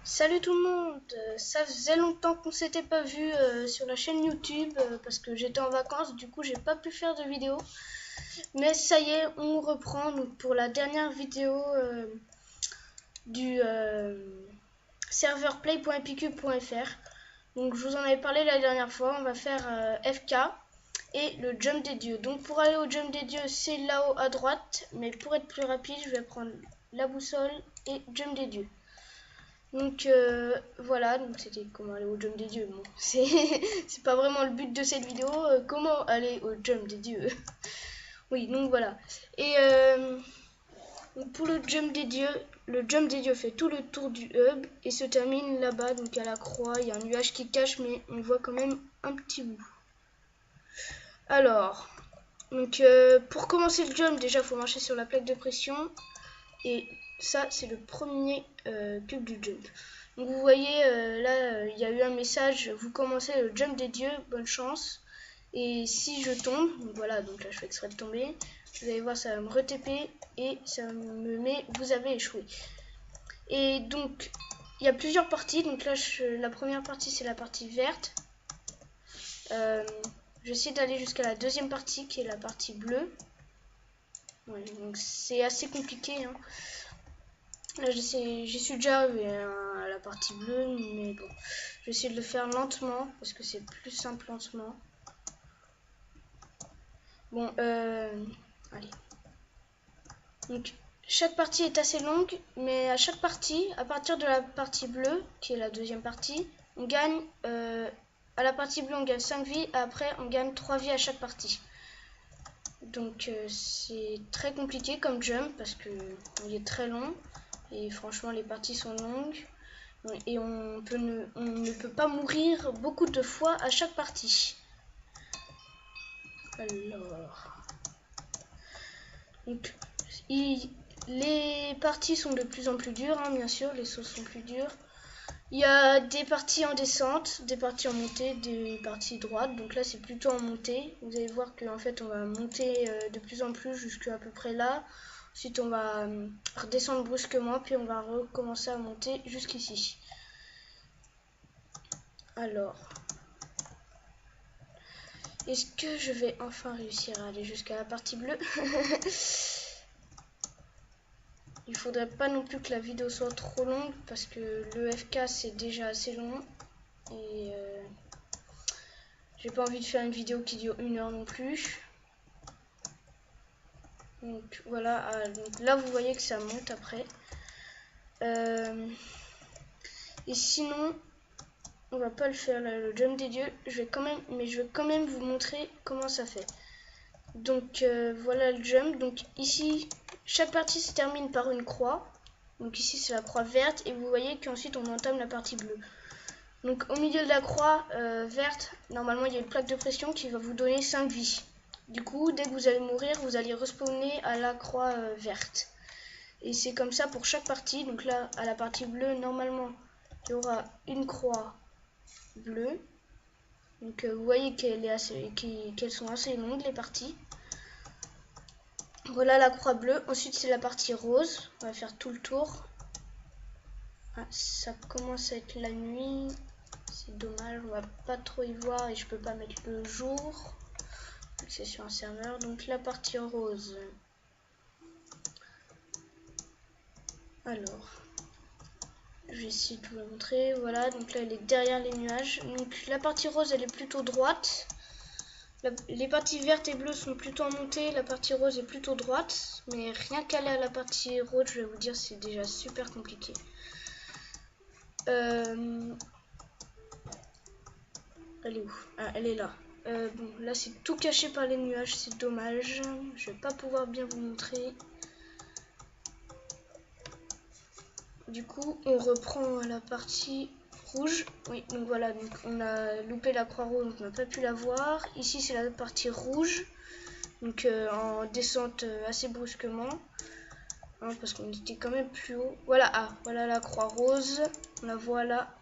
Salut tout le monde, ça faisait longtemps qu'on s'était pas vu sur la chaîne YouTube parce que j'étais en vacances, du coup j'ai pas pu faire de vidéo. Mais ça y est, on reprend donc, pour la dernière vidéo du serveur play.epicube.fr. Donc je vous en avais parlé la dernière fois, on va faire FK et le jump des dieux. Donc pour aller au jump des dieux, c'est là-haut à droite, mais pour être plus rapide, je vais prendre la boussole et jump des dieux. Donc voilà, donc c'était comment aller au jump des dieux. Bon, c'est pas vraiment le but de cette vidéo. Comment aller au jump des dieux. Oui, donc voilà. Et donc pour le jump des dieux fait tout le tour du hub et se termine là-bas. Donc à la croix, il y a un nuage qui cache, mais on voit quand même un petit bout. Alors, donc pour commencer le jump, déjà, il faut marcher sur la plaque de pression. Et ça, c'est le premier cube du jump. Donc vous voyez, là, il y a eu un message, vous commencez le jump des dieux, bonne chance. Et si je tombe, donc voilà, donc là je fais exprès de tomber, vous allez voir, ça va me re-TP et ça me met, vous avez échoué. Et donc, il y a plusieurs parties, donc là, la première partie, c'est la partie verte. J'essaie d'aller jusqu'à la deuxième partie, qui est la partie bleue. Ouais, donc c'est assez compliqué, hein. Là, j'y suis déjà arrivé à la partie bleue, mais bon, j'essaie de le faire lentement parce que c'est plus simple lentement. Bon, allez. Donc, chaque partie est assez longue, mais à chaque partie, à partir de la partie bleue, qui est la deuxième partie, on gagne, à la partie bleue, on gagne 5 vies, après, on gagne 3 vies à chaque partie. Donc, c'est très compliqué comme jump parce que il est très long. Et franchement, les parties sont longues. Et on ne peut pas mourir beaucoup de fois à chaque partie. Alors. Donc, les parties sont de plus en plus dures, hein, bien sûr. Les sauts sont plus durs. Il y a des parties en descente, des parties en montée, des parties droites. Donc là, c'est plutôt en montée. Vous allez voir qu'en fait, on va monter de plus en plus jusqu'à peu près là. Ensuite, on va redescendre brusquement, puis on va recommencer à monter jusqu'ici. Alors, est-ce que je vais enfin réussir à aller jusqu'à la partie bleue? Il faudrait pas non plus que la vidéo soit trop longue parce que le FK c'est déjà assez long et j'ai pas envie de faire une vidéo qui dure 1 heure non plus. Donc voilà, donc là vous voyez que ça monte après. Et sinon, on va pas le faire là, le jump des dieux. Je vais quand même vous montrer comment ça fait. Donc voilà le jump. Donc ici, chaque partie se termine par une croix. Donc ici c'est la croix verte et vous voyez qu'ensuite on entame la partie bleue. Donc au milieu de la croix verte, normalement il y a une plaque de pression qui va vous donner 5 vies. Du coup, dès que vous allez mourir, vous allez respawner à la croix verte. Et c'est comme ça pour chaque partie. Donc là, à la partie bleue, normalement, il y aura une croix bleue. Donc vous voyez qu'elles sont assez longues les parties. Voilà la croix bleue. Ensuite, c'est la partie rose. On va faire tout le tour. Ah, ça commence à être la nuit. C'est dommage, on va pas trop y voir et je peux pas mettre le jour. C'est sur un serveur. Donc la partie rose. Alors, je vais essayer de vous la montrer. Voilà, donc là elle est derrière les nuages. Donc la partie rose elle est plutôt droite. Les parties vertes et bleues sont plutôt en montée. La partie rose est plutôt droite. Mais rien qu'aller à la partie rose, je vais vous dire, c'est déjà super compliqué. Elle est où? Ah, elle est là. Bon, là c'est tout caché par les nuages, c'est dommage. Je vais pas pouvoir bien vous montrer. Du coup, on reprend la partie rouge. Oui, donc voilà, donc on a loupé la croix rouge, donc on n'a pas pu la voir. Ici c'est la partie rouge, donc en descente assez brusquement, hein, parce qu'on était quand même plus haut. Voilà, voilà la croix rose, on la voit là,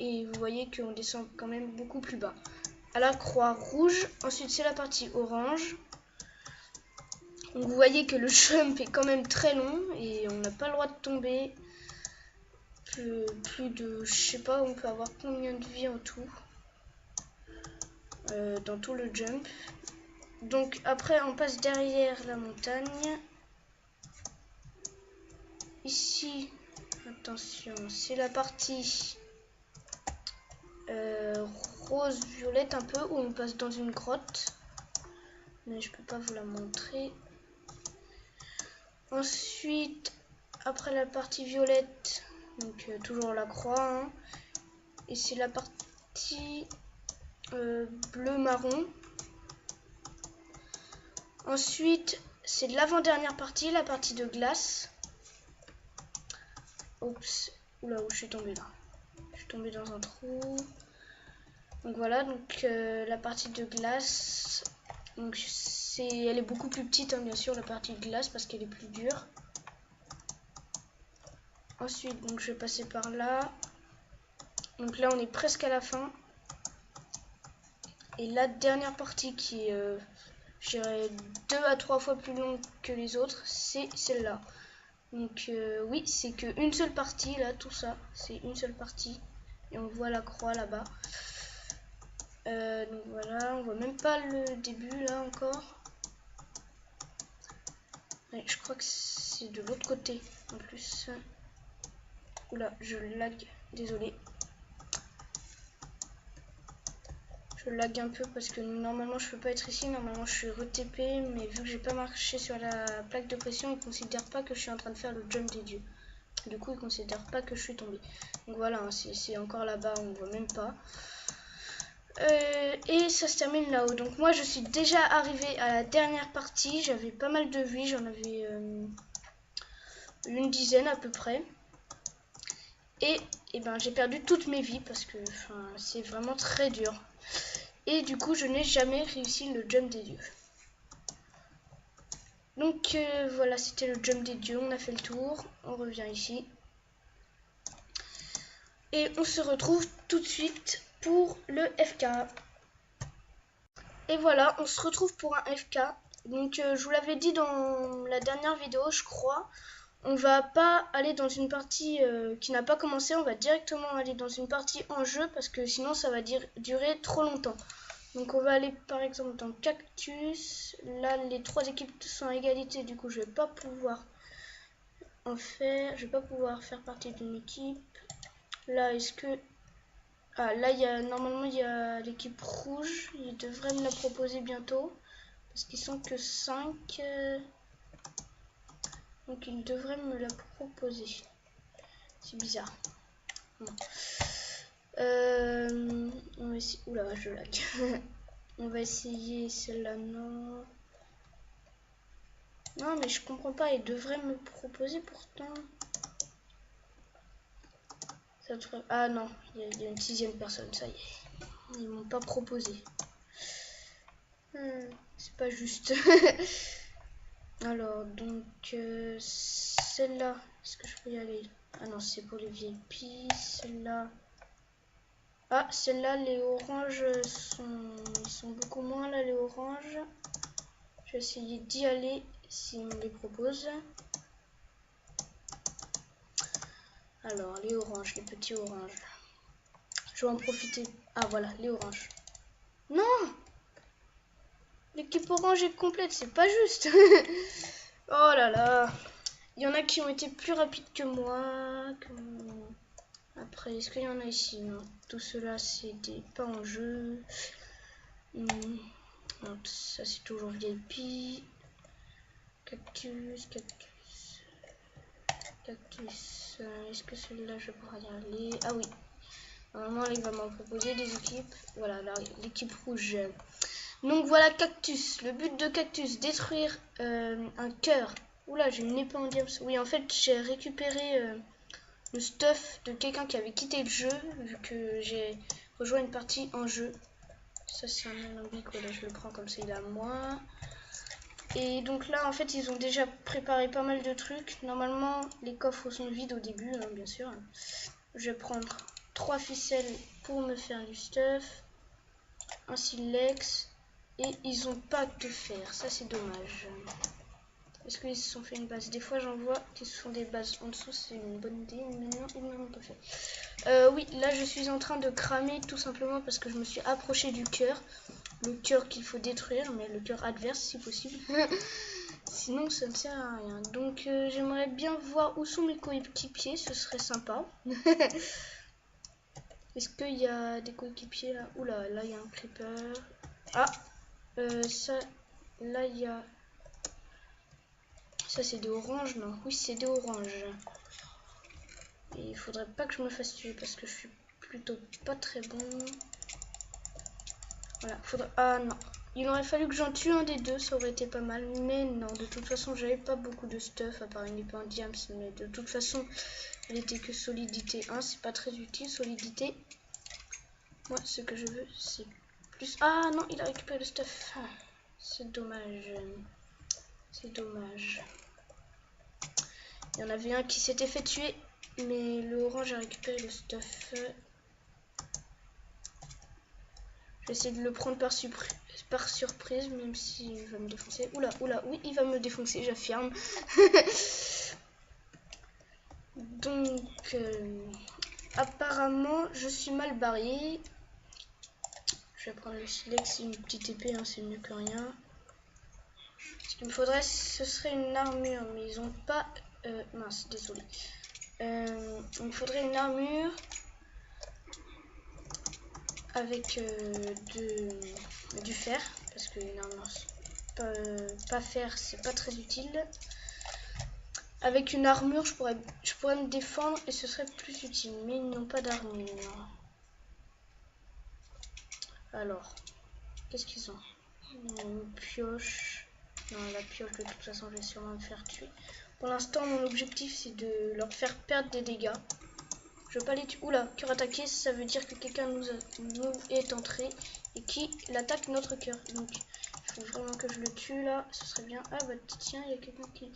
et vous voyez qu'on descend quand même beaucoup plus bas. À la croix rouge, ensuite c'est la partie orange. Donc vous voyez que le jump est quand même très long et on n'a pas le droit de tomber. plus de, je sais pas, on peut avoir combien de vies en tout dans tout le jump. Donc après on passe derrière la montagne. Ici, attention, c'est la partie rose violette un peu, où on passe dans une grotte, mais je peux pas vous la montrer. Ensuite, après la partie violette, donc toujours la croix, hein, et c'est la partie bleu marron. Ensuite c'est l'avant-dernière partie, la partie de glace. Oups, oula, où je suis tombée là, je suis tombée dans un trou. Donc voilà, donc la partie de glace, donc elle est beaucoup plus petite, hein, bien sûr, la partie de glace, parce qu'elle est plus dure. Ensuite, donc je vais passer par là. Donc là on est presque à la fin. Et la dernière partie qui est, je dirais, 2 à 3 fois plus longue que les autres, c'est celle-là. Donc oui, c'est qu'une seule partie, là, tout ça, c'est une seule partie. Et on voit la croix là-bas. Donc voilà, on voit même pas le début là encore. Ouais, je crois que c'est de l'autre côté en plus. Oula, je lag, désolé. Je lag un peu parce que normalement je peux pas être ici, normalement je suis re-TP, mais vu que j'ai pas marché sur la plaque de pression, ils considèrent pas que je suis en train de faire le jump des dieux. Du coup ils considèrent pas que je suis tombé. Donc voilà, hein, c'est encore là-bas, on voit même pas. Et ça se termine là-haut. Donc moi je suis déjà arrivée à la dernière partie, j'avais pas mal de vies, j'en avais une dizaine à peu près. Et ben j'ai perdu toutes mes vies parce que c'est vraiment très dur. Et du coup je n'ai jamais réussi le jump des dieux. Donc voilà, c'était le jump des dieux, on a fait le tour, on revient ici. Et on se retrouve tout de suite pour le FK. Et voilà, on se retrouve pour un FK. Donc je vous l'avais dit dans la dernière vidéo, je crois. On va pas aller dans une partie qui n'a pas commencé, on va directement aller dans une partie en jeu parce que sinon ça va durer trop longtemps. Donc on va aller par exemple dans Cactus. Là les 3 équipes sont à égalité, du coup je vais pas pouvoir en faire, je vais pas pouvoir faire partie d'une équipe. Là est-ce que... Ah là il y a normalement il y a l'équipe rouge, ils devraient me la proposer bientôt. Parce qu'ils sont que 5. Donc ils devraient me la proposer. C'est bizarre. Bon. On va essayer... Oula, je lag. On va essayer celle-là, non. Non, mais je comprends pas. Ils devraient me proposer pourtant. Ça devrait... Ah non, il y a une 6e personne, ça y est. Ils m'ont pas proposé. C'est pas juste. Alors, donc, celle-là, est-ce que je peux y aller? Ah non, c'est pour les VIP. Celle-là. Ah, celle-là, les oranges sont beaucoup moins, là, les oranges. Je vais essayer d'y aller s'ils me les proposent. Alors, les oranges, les petits oranges. Je vais en profiter. Ah, voilà, les oranges. Non! L'équipe orange est complète, c'est pas juste. Oh là là. Il y en a qui ont été plus rapides que moi. Après, est-ce qu'il y en a ici? Non. Tout cela, c'est des pas en jeu. Donc, ça, c'est toujours VIP. Cactus, cactus. Cactus. Est-ce que celui-là, je pourrais y aller? Ah oui. Normalement, il va m'en proposer des équipes. Voilà, l'équipe rouge. Donc voilà Cactus. Le but de Cactus, détruire un cœur. Oula, j'ai une épée en diams. Oui, en fait, j'ai récupéré le stuff de quelqu'un qui avait quitté le jeu, vu que j'ai rejoint une partie en jeu. Ça, c'est un alambic. Voilà, je le prends comme ça, il est à moi. Et donc là, en fait, ils ont déjà préparé pas mal de trucs. Normalement, les coffres sont vides au début, hein, bien sûr. Je vais prendre 3 ficelles pour me faire du stuff. Un silex. Et ils ont pas de fer, ça c'est dommage. Est-ce qu'ils se sont fait une base? Des fois j'en vois qui se font des bases en dessous, c'est une bonne idée, mais non, ils n'en ont pas fait. Oui, là je suis en train de cramer tout simplement parce que je me suis approché du cœur. Le cœur qu'il faut détruire, mais le cœur adverse si possible. Sinon ça ne sert à rien. Donc j'aimerais bien voir où sont mes coéquipiers, ce serait sympa. Est-ce qu'il y a des coéquipiers là? Oula, là il y a un creeper. Ah, ça, là il y a... Ça c'est des oranges, non? Oui, c'est des oranges. Et il faudrait pas que je me fasse tuer parce que je suis plutôt pas très bon. Voilà, faudrait... Ah non, il aurait fallu que j'en tue un des deux, ça aurait été pas mal. Mais non, de toute façon, j'avais pas beaucoup de stuff, à part une épée en diams. Mais de toute façon, elle était que solidité 1, c'est pas très utile, solidité. Moi, ce que je veux, c'est plus... Ah non, il a récupéré le stuff. Ah, c'est dommage. C'est dommage. Il y en avait un qui s'était fait tuer, mais le orange a récupéré le stuff. Je vais essayer de le prendre par surprise, même s'il va me défoncer. Oula, oula, oui, il va me défoncer, j'affirme. Donc, apparemment, je suis mal barré. Je vais prendre le silex, c'est une petite épée, hein, c'est mieux que rien. Ce qu'il me faudrait, ce serait une armure, mais ils ont pas... mince, désolé. Il me faudrait une armure avec du fer, parce que une armure pas fer, c'est pas très utile. Avec une armure, je pourrais me défendre et ce serait plus utile, mais ils n'ont pas d'armure. Alors, qu'est-ce qu'ils ont? Une pioche. Non, la pioche, de toute façon, je vais sûrement me faire tuer. Pour l'instant, mon objectif, c'est de leur faire perdre des dégâts. Je veux pas les tuer. Oula, cœur attaqué, ça veut dire que quelqu'un nous est entré et qui attaque notre cœur. Donc, il faut vraiment que je le tue là. Ce serait bien. Ah bah tiens, il y a quelqu'un qui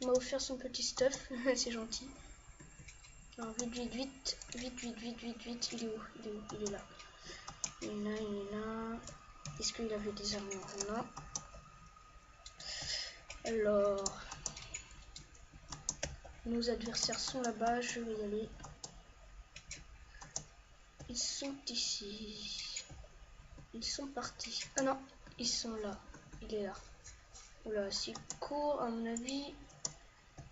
m'a offert son petit stuff. C'est gentil. Alors, vite. Il est où? Il est là. Il est là. Est-ce qu'il avait des armures? Non. Alors, nos adversaires sont là-bas. Je vais y aller. Ils sont ici. Ils sont partis. Ah non, ils sont là. Il est là. Oula, s'il court, à mon avis,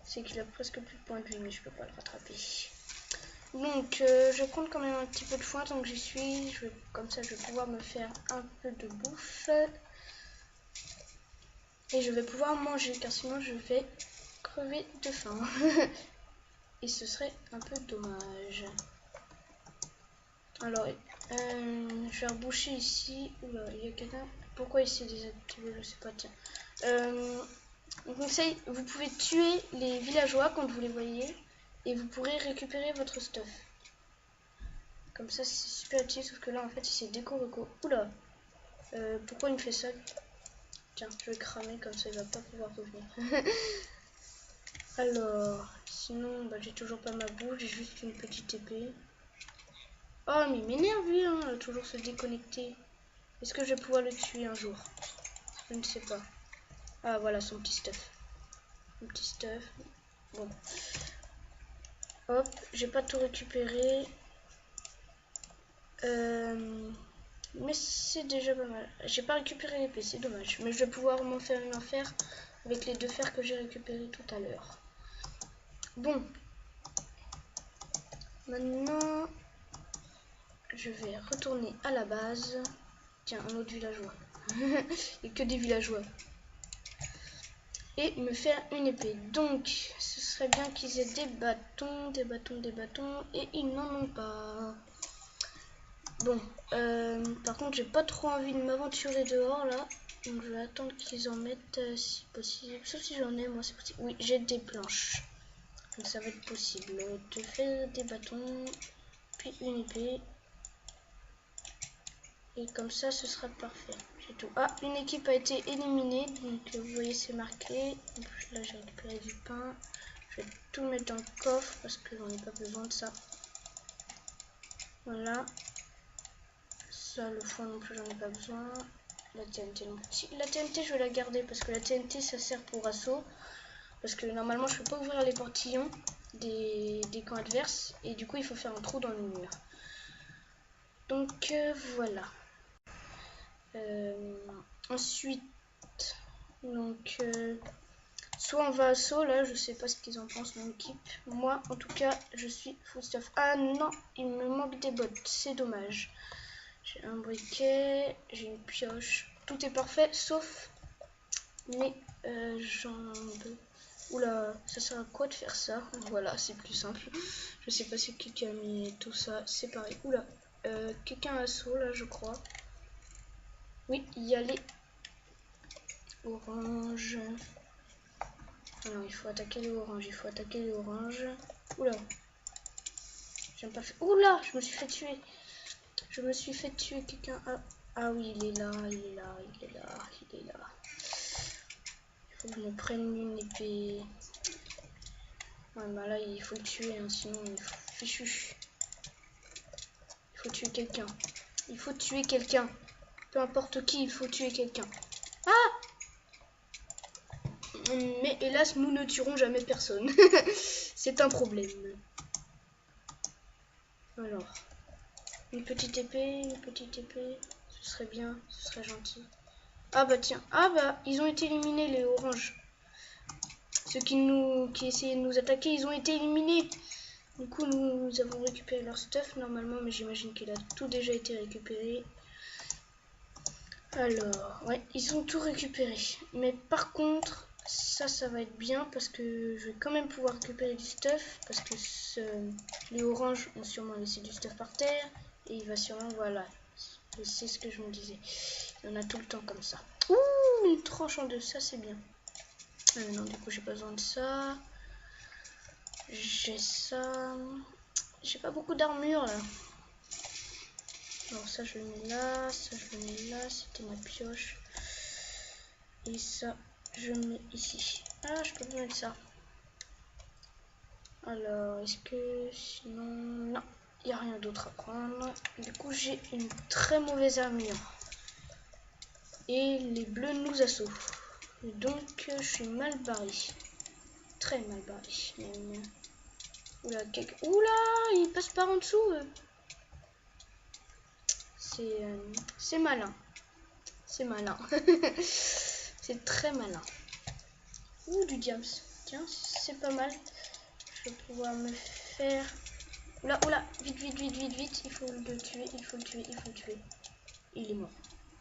c'est qu'il a presque plus de points de vie, mais je peux pas le rattraper. Donc, je compte quand même un petit peu de foin tant que j'y suis. Comme ça, je vais pouvoir me faire un peu de bouffe. Et je vais pouvoir manger, car sinon je vais crever de faim. Et ce serait un peu dommage. Alors, je vais reboucher ici. Oula, il y a quelqu'un. Pourquoi il s'est désactivé? Je sais pas, tiens. Conseil, vous pouvez tuer les villageois quand vous les voyez. Et vous pourrez récupérer votre stuff. Comme ça, c'est super utile. Sauf que là, en fait, il s'est déco-reco. Oula. Pourquoi il me fait ça? Tiens, je vais cramer, comme ça, il va pas pouvoir revenir. Alors, sinon, bah, j'ai toujours pas ma bouffe. J'ai juste une petite épée. Oh, mais il m'énerve lui, hein, toujours se déconnecter. Est-ce que je vais pouvoir le tuer un jour? Je ne sais pas. Ah, voilà son petit stuff. Mon petit stuff. Bon. Hop, j'ai pas tout récupéré. Mais c'est déjà pas mal. J'ai pas récupéré l'épée, c'est dommage. Mais je vais pouvoir m'en faire une en fer avec les 2 fers que j'ai récupérés tout à l'heure. Bon. Maintenant, je vais retourner à la base. Tiens, un autre villageois. Et que des villageois. Et me faire une épée. Donc, ce serait bien qu'ils aient des bâtons. Et ils n'en ont pas. Bon, par contre, j'ai pas trop envie de m'aventurer dehors là. Donc, je vais attendre qu'ils en mettent si possible. Sauf si j'en ai, moi c'est possible. Oui, j'ai des planches. Donc, ça va être possible de faire des bâtons. Puis une épée. Et comme ça, ce sera parfait. C'est tout. Ah, une équipe a été éliminée. Donc, vous voyez, c'est marqué. En plus, là, j'ai récupéré du pain. Je vais tout mettre dans le coffre parce que j'en ai pas besoin de ça. Voilà. Ça, le foin non plus, j'en ai pas besoin. La TNT non plus. La TNT, je vais la garder parce que la TNT, ça sert pour assaut. Parce que normalement je peux pas ouvrir les portillons des camps adverses. Et du coup il faut faire un trou dans le mur. Donc voilà. Ensuite, donc soit on va assaut, là je sais pas ce qu'ils en pensent mon équipe. Moi en tout cas je suis full stuff. Ah non, il me manque des bottes, c'est dommage. J'ai un briquet, j'ai une pioche, tout est parfait sauf mes jambes. Oula, ça sert à quoi de faire ça? Voilà, c'est plus simple. Je sais pas si quelqu'un a mis tout ça, c'est pareil. Oula, quelqu'un a assaut là je crois. Oui, il y a les oranges. Alors il faut attaquer les oranges, il faut attaquer les oranges. Oula, j'aime pas fait. Oula, je me suis fait tuer. Je me suis fait tuer quelqu'un. Ah oui, il est là, il est là, il est là, il est là. Il faut que je me prenne une épée. Ouais, bah là il faut le tuer, hein, sinon il faut fichu. Il faut tuer quelqu'un. Il faut tuer quelqu'un. Peu importe qui, il faut tuer quelqu'un. Ah! Mais hélas, nous ne tuerons jamais personne. C'est un problème. Alors, une petite épée, ce serait bien, ce serait gentil. Ah bah tiens, ah bah ils ont été éliminés les oranges. Ceux qui essayaient de nous attaquer, ils ont été éliminés. Du coup, nous avons récupéré leur stuff normalement, mais j'imagine qu'il a tout déjà été récupéré. Alors, ouais, ils ont tout récupéré. Mais par contre, ça va être bien parce que je vais quand même pouvoir récupérer du stuff. Parce que les oranges ont sûrement laissé du stuff par terre. Et il va sûrement, voilà, c'est ce que je me disais. Il y en a tout le temps comme ça. Ouh, une tranche en deux, ça c'est bien. Non, du coup, j'ai pas besoin de ça. J'ai ça. J'ai pas beaucoup d'armure là. Alors ça je le mets là, ça je le mets là, c'était ma pioche. Et ça je mets ici. Ah, je peux pas mettre ça. Alors, est-ce que sinon... Non, il n'y a rien d'autre à prendre. Du coup, j'ai une très mauvaise armure. Et les bleus nous assaut. Donc, je suis mal barré. Très mal barré. Même. Oula, oula, il passe par en dessous. C'est malin. C'est malin. C'est très malin. Ouh, du diams. Tiens, c'est pas mal. Je vais pouvoir me faire... Oula, oula, vite, vite, vite, vite, vite. Il faut le tuer, il faut le tuer, il faut le tuer. Il est mort.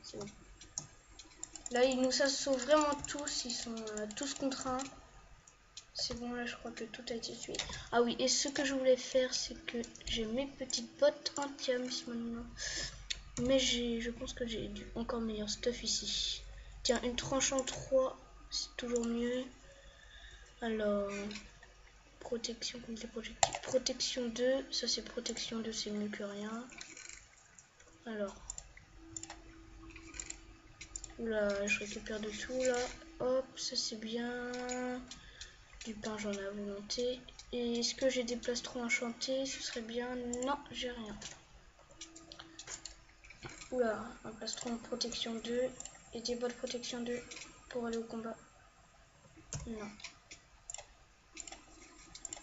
C'est bon. Là, ils nous assaut vraiment tous. Ils sont tous contre un. C'est bon, là, je crois que tout a été tué. Ah oui, et ce que je voulais faire, c'est que j'ai mes petites bottes en diams maintenant. Mais je pense que j'ai du encore meilleur stuff ici. Tiens, une tranche en 3, c'est toujours mieux. Alors, protection contre les projectiles. Protection 2, ça c'est protection 2, c'est mieux que rien. Alors. Oula, je récupère de tout là. Hop, ça c'est bien. Du pain, j'en ai à volonté. Et est-ce que j'ai des plastrons enchantés? Ce serait bien. Non, j'ai rien. Oula, un plastron protection 2 et des bottes protection 2 pour aller au combat. Non.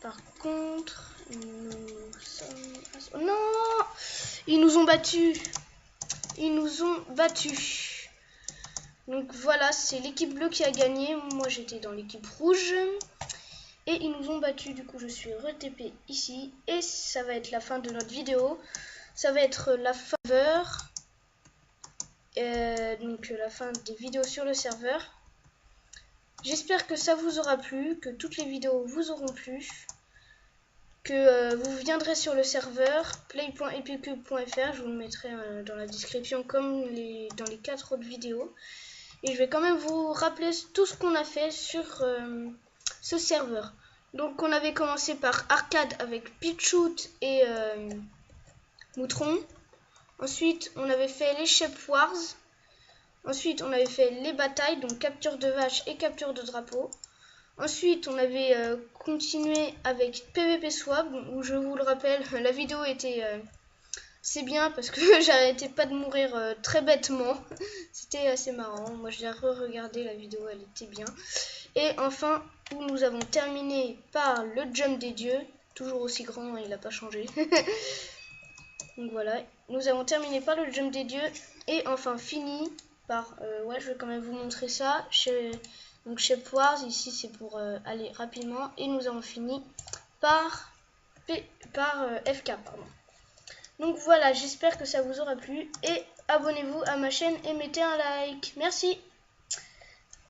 Par contre, nous sommes... Non! Ils nous ont battus. Ils nous ont battus. Donc voilà, c'est l'équipe bleue qui a gagné. Moi, j'étais dans l'équipe rouge. Et ils nous ont battus. Du coup, je suis re-TP ici. Et ça va être la fin de notre vidéo. Ça va être la faveur. Donc la fin des vidéos sur le serveur. J'espère que ça vous aura plu, que toutes les vidéos vous auront plu, que vous viendrez sur le serveur play.epicube.fr, je vous le mettrai dans la description comme dans les 4 autres vidéos. Et je vais quand même vous rappeler tout ce qu'on a fait sur ce serveur. Donc on avait commencé par arcade avec Pitchout et Moutron. Ensuite on avait fait les Shape Wars. Ensuite, on avait fait les batailles, donc capture de vache et capture de drapeau. Ensuite, on avait continué avec PvP Swap, où je vous le rappelle, la vidéo était... c'est bien parce que j'arrêtais pas de mourir très bêtement. C'était assez marrant. Moi, je l'ai re-regardé, la vidéo, elle était bien. Et enfin, où nous avons terminé par le jump des dieux, toujours aussi grand, hein, il n'a pas changé. Donc voilà, nous avons terminé par le jump des dieux et enfin fini par, ouais, je vais quand même vous montrer ça, donc chez Poires, ici c'est pour aller rapidement, et nous avons fini par, FK, pardon. Donc voilà, j'espère que ça vous aura plu et abonnez-vous à ma chaîne et mettez un like. Merci.